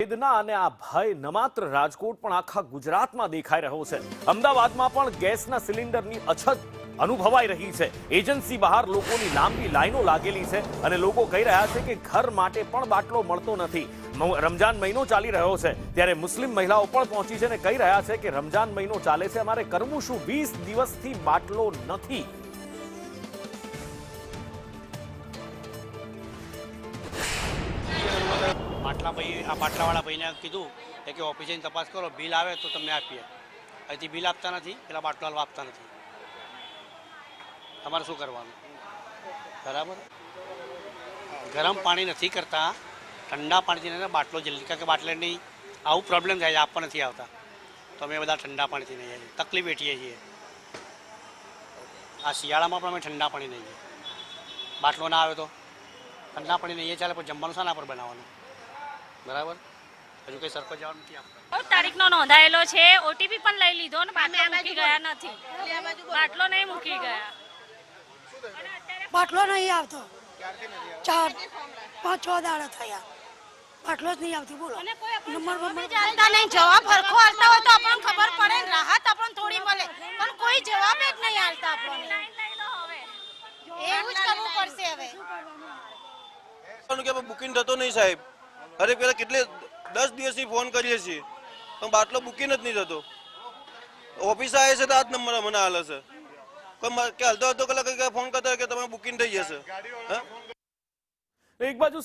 વેદના અને આ ભય ન માત્ર રાજકોટ પણ આખા ગુજરાતમાં દેખાઈ રહ્યો છે। અમદાવાદમાં પણ ગેસના સિલિન્ડરની અછત અનુભવાઈ રહી છે। એજન્સી બહાર લોકોની લાંબી લાઈનો લાગેલી છે અને લોકો કહી રહ્યા છે કે ઘર માટે પણ બાટલો મળતો નથી। રમજાન મહિનો ચાલી રહ્યો છે ત્યારે મુસ્લિમ મહિલાઓ પણ પહોંચી છે અને કહી રહ્યા છે કે રમજાન મહિનો ચાલે છે, અમારે કરવું શું, 20 દિવસથી બાટલો નથી। બાટલાવાળા ભાઈને કીધું કે ઓફિસે તપાસ કરો, બિલ આવે તો તમને આપીએ। અહીંથી બિલ આપતા નથી, પેલા બાટલો હાલવા આપતા નથી। તમારે શું કરવાનું? બરાબર, ગરમ પાણી નથી કરતા, ઠંડા પાણીથી બાટલો જલ્દી, કારણ કે બાટલે નહીં આવું પ્રોબ્લેમ થાય છે, આપવા નથી આવતા, તો અમે બધા ઠંડા પાણીથી નહીં આવીએ, તકલીફ વેઠીએ છીએ। આ શિયાળામાં પણ અમે ઠંડા પાણી નહીં, બાટલો ના આવે તો ઠંડા પાણી નહીં ચાલે, પણ જમવાનું શાના પર બનાવવાનું? બરાબર, હજુ કંઈ સરખો જવાબ નથી આપતો। તારીખનો નોંધાયેલો છે, ઓટીપી પણ લઈ લીધો ને બાટલો મૂકી ગયા નથી, બાટલો નહીં મૂકી ગયા, બાટલો નહીં આવતો, 4-5-6 દાડા થયા, બાટલો જ નહીં આવતી। બોલો નંબર ચાલતા નહીં, જવાબ હરખો આલતા હોય તો આપણને ખબર પડે, રાહત આપણને થોડી મળે, પણ કોઈ જવાબ જ નહીં આલતા આપણને। એવું જ કરવું પડશે હવે। બુકિંગ થતો નહીં સાહેબ, અરે પેલા કેટલે 10 દિવસથી ફોન કરીએ છીએ પણ બાટલો બુકિંગ જ નહીં થતો। ઓફિસ આવે છે તો આ જ નંબર મને હાલે છે કે અડધો કલાક ફોન કરતા કે તમે બુકિંગ થઈ જશે। એક બાજુ